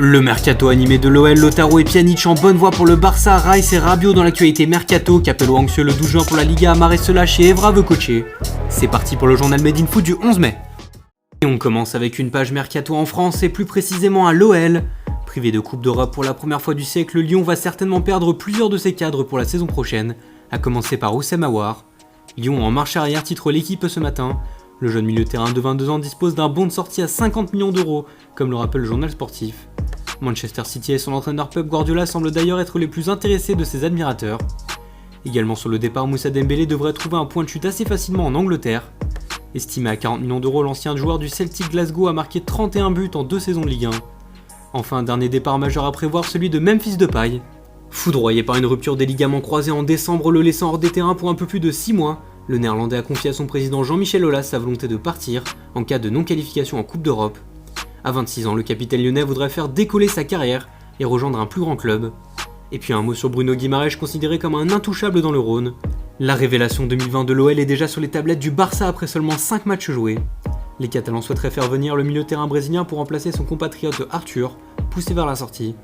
Le mercato animé de l'OL, Lautaro et Pjanic en bonne voie pour le Barça, Rice et Rabiot dans l'actualité mercato, Capello anxieux le 12 juin pour la Liga, Mahrez se lâche et Evra veut coacher. C'est parti pour le journal Made in Foot du 11 mai. Et on commence avec une page mercato en France et plus précisément à l'OL. Privé de Coupe d'Europe pour la première fois du siècle, Lyon va certainement perdre plusieurs de ses cadres pour la saison prochaine, à commencer par Oussem Aouar. Lyon en marche arrière titre l'équipe ce matin. Le jeune milieu de terrain de 22 ans dispose d'un bon de sortie à 50 millions d'euros, comme le rappelle le journal sportif. Manchester City et son entraîneur Pep Guardiola semblent d'ailleurs être les plus intéressés de ses admirateurs. Également sur le départ, Moussa Dembélé devrait trouver un point de chute assez facilement en Angleterre. Estimé à 40 millions d'euros, l'ancien joueur du Celtic Glasgow a marqué 31 buts en 2 saisons de Ligue 1. Enfin, un dernier départ majeur à prévoir, celui de Memphis Depay. Foudroyé par une rupture des ligaments croisés en décembre, le laissant hors des terrains pour un peu plus de 6 mois, le néerlandais a confié à son président Jean-Michel Aulas sa volonté de partir en cas de non-qualification en Coupe d'Europe. À 26 ans, le capitaine lyonnais voudrait faire décoller sa carrière et rejoindre un plus grand club. Et puis un mot sur Bruno Guimaraes, considéré comme un intouchable dans le Rhône. La révélation 2020 de l'OL est déjà sur les tablettes du Barça après seulement 5 matchs joués. Les Catalans souhaiteraient faire venir le milieu de terrain brésilien pour remplacer son compatriote Arthur, poussé vers la sortie.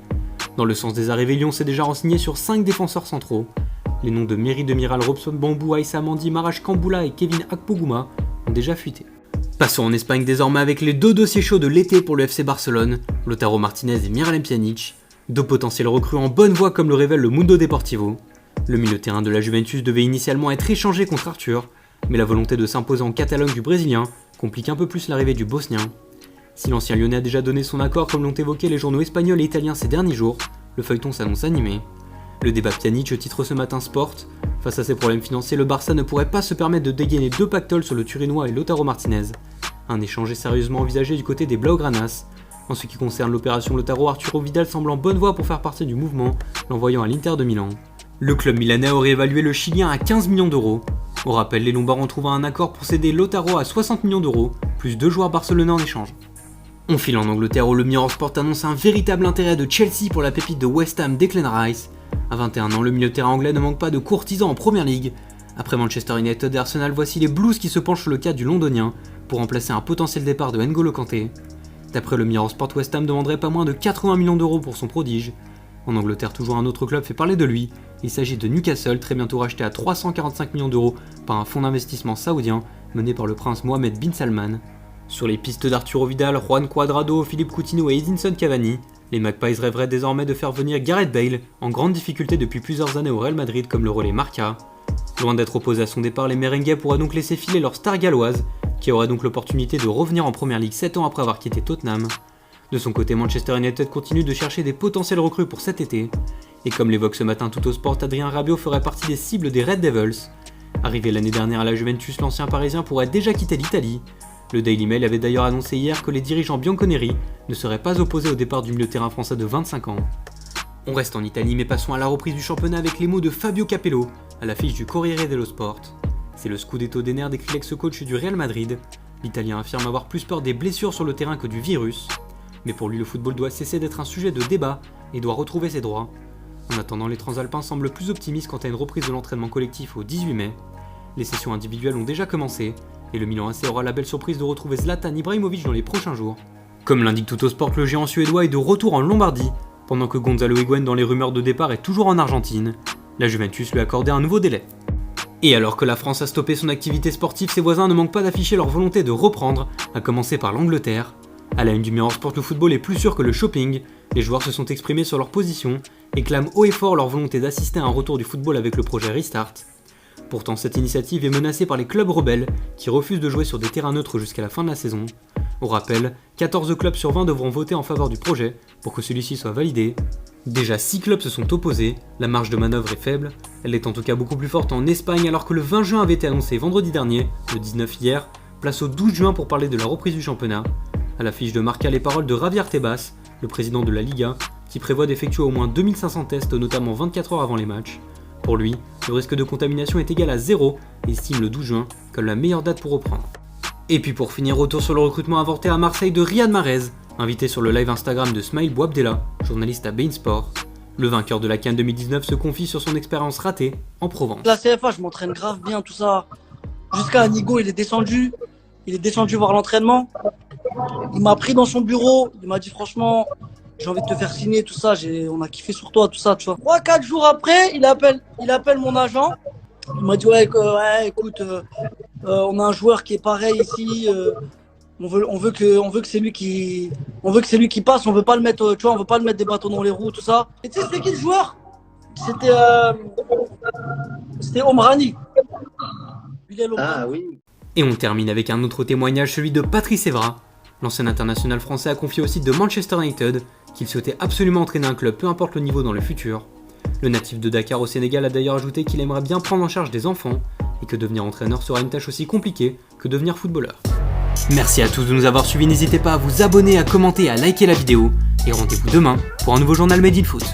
Dans le sens des arrivées, Lyon s'est déjà renseigné sur 5 défenseurs centraux. Les noms de Merih Demiral, Robson Bambou, Aïssa Mandi, Marash Kamboula et Kevin Akpoguma ont déjà fuité. Passons en Espagne désormais avec les deux dossiers chauds de l'été pour le FC Barcelone, Lautaro Martinez et Miralem Pjanic, deux potentiels recrues en bonne voie comme le révèle le Mundo Deportivo. Le milieu de terrain de la Juventus devait initialement être échangé contre Arthur, mais la volonté de s'imposer en Catalogne du Brésilien complique un peu plus l'arrivée du Bosnien. Si l'ancien Lyonnais a déjà donné son accord comme l'ont évoqué les journaux espagnols et italiens ces derniers jours, le feuilleton s'annonce animé. Le débat Pjanic titre ce matin Sport. Face à ses problèmes financiers, le Barça ne pourrait pas se permettre de dégainer deux pactoles sur le Turinois et Lautaro Martinez. Un échange est sérieusement envisagé du côté des Blaugranas. En ce qui concerne l'opération Lautaro, Arturo Vidal semble en bonne voie pour faire partie du mouvement, l'envoyant à l'Inter de Milan. Le club milanais aurait évalué le Chilien à 15 millions d'euros. Au rappel, les Lombards ont trouvé un accord pour céder Lautaro à 60 millions d'euros, plus 2 joueurs barcelonais en échange. On file en Angleterre où le Mirror Sport annonce un véritable intérêt de Chelsea pour la pépite de West Ham Declan Rice. À 21 ans, le milieu de terrain anglais ne manque pas de courtisans en première ligue. Après Manchester United et Arsenal, voici les Blues qui se penchent sur le cas du londonien pour remplacer un potentiel départ de N'Golo Kanté. D'après le Mirror Sport, West Ham demanderait pas moins de 80 millions d'euros pour son prodige. En Angleterre, toujours un autre club fait parler de lui. Il s'agit de Newcastle, très bientôt racheté à 345 millions d'euros par un fonds d'investissement saoudien mené par le prince Mohammed bin Salman. Sur les pistes d'Arturo Vidal, Juan Cuadrado, Philippe Coutinho et Edinson Cavani, les Magpies rêveraient désormais de faire venir Gareth Bale, en grande difficulté depuis plusieurs années au Real Madrid comme le relais Marca. Loin d'être opposés à son départ, les Merengues pourraient donc laisser filer leur star galloise, qui aurait donc l'opportunité de revenir en première ligue 7 ans après avoir quitté Tottenham. De son côté, Manchester United continue de chercher des potentiels recrues pour cet été, et comme l'évoque ce matin Tutto Sport, Adrien Rabiot ferait partie des cibles des Red Devils. Arrivé l'année dernière à la Juventus, l'ancien parisien pourrait déjà quitter l'Italie. Le Daily Mail avait d'ailleurs annoncé hier que les dirigeants bianconeri ne seraient pas opposés au départ du milieu de terrain français de 25 ans. On reste en Italie mais passons à la reprise du championnat avec les mots de Fabio Capello, à l'affiche du Corriere dello Sport. C'est le Scudetto des nerfs décrit l'ex-coach du Real Madrid. L'Italien affirme avoir plus peur des blessures sur le terrain que du virus. Mais pour lui, le football doit cesser d'être un sujet de débat et doit retrouver ses droits. En attendant, les Transalpins semblent plus optimistes quant à une reprise de l'entraînement collectif au 18 mai. Les sessions individuelles ont déjà commencé, et le Milan AC aura la belle surprise de retrouver Zlatan Ibrahimovic dans les prochains jours. Comme l'indique Tutto Sport, le géant suédois est de retour en Lombardie, pendant que Gonzalo Higuain dans les rumeurs de départ est toujours en Argentine. La Juventus lui a accordé un nouveau délai. Et alors que la France a stoppé son activité sportive, ses voisins ne manquent pas d'afficher leur volonté de reprendre, à commencer par l'Angleterre. À la une du Mirror Sport, le football est plus sûr que le shopping. Les joueurs se sont exprimés sur leur position et clament haut et fort leur volonté d'assister à un retour du football avec le projet Restart. Pourtant, cette initiative est menacée par les clubs rebelles qui refusent de jouer sur des terrains neutres jusqu'à la fin de la saison. Au rappel, 14 clubs sur 20 devront voter en faveur du projet pour que celui-ci soit validé. Déjà 6 clubs se sont opposés, la marge de manœuvre est faible, elle est en tout cas beaucoup plus forte en Espagne alors que le 20 juin avait été annoncé vendredi dernier, le 19 hier, place au 12 juin pour parler de la reprise du championnat. À l'affiche de Marca, les paroles de Javier Tebas, le président de la Liga, qui prévoit d'effectuer au moins 2500 tests, notamment 24 heures avant les matchs. Pour lui, le risque de contamination est égal à 0 et estime le 12 juin comme la meilleure date pour reprendre. Et puis pour finir, retour sur le recrutement inventé à Marseille de Riyad Mahrez, invité sur le live Instagram de Smaïl Bouabdella, journaliste à Bein Sport. Le vainqueur de la CAN 2019 se confie sur son expérience ratée en Provence. La CFA, je m'entraîne grave bien, tout ça. Jusqu'à Nigo, il est descendu voir l'entraînement. Il m'a pris dans son bureau, il m'a dit franchement, j'ai envie de te faire signer, tout ça, on a kiffé sur toi, tout ça, tu vois. 3-4 jours après, il appelle mon agent. Il m'a dit, ouais, écoute, on a un joueur qui est pareil ici. On veut que c'est lui qui passe. On veut pas le mettre, tu vois, on veut pas le mettre des bâtons dans les roues, tout ça. Et tu sais, c'était qui le joueur? C'était Omrani. Bilal Omrani. Ah oui. Et on termine avec un autre témoignage, celui de Patrice Evra. L'ancien international français a confié au site de Manchester United qu'il souhaitait absolument entraîner un club, peu importe le niveau dans le futur. Le natif de Dakar au Sénégal a d'ailleurs ajouté qu'il aimerait bien prendre en charge des enfants et que devenir entraîneur sera une tâche aussi compliquée que devenir footballeur. Merci à tous de nous avoir suivis, n'hésitez pas à vous abonner, à commenter, à liker la vidéo et rendez-vous demain pour un nouveau journal Made in Foot.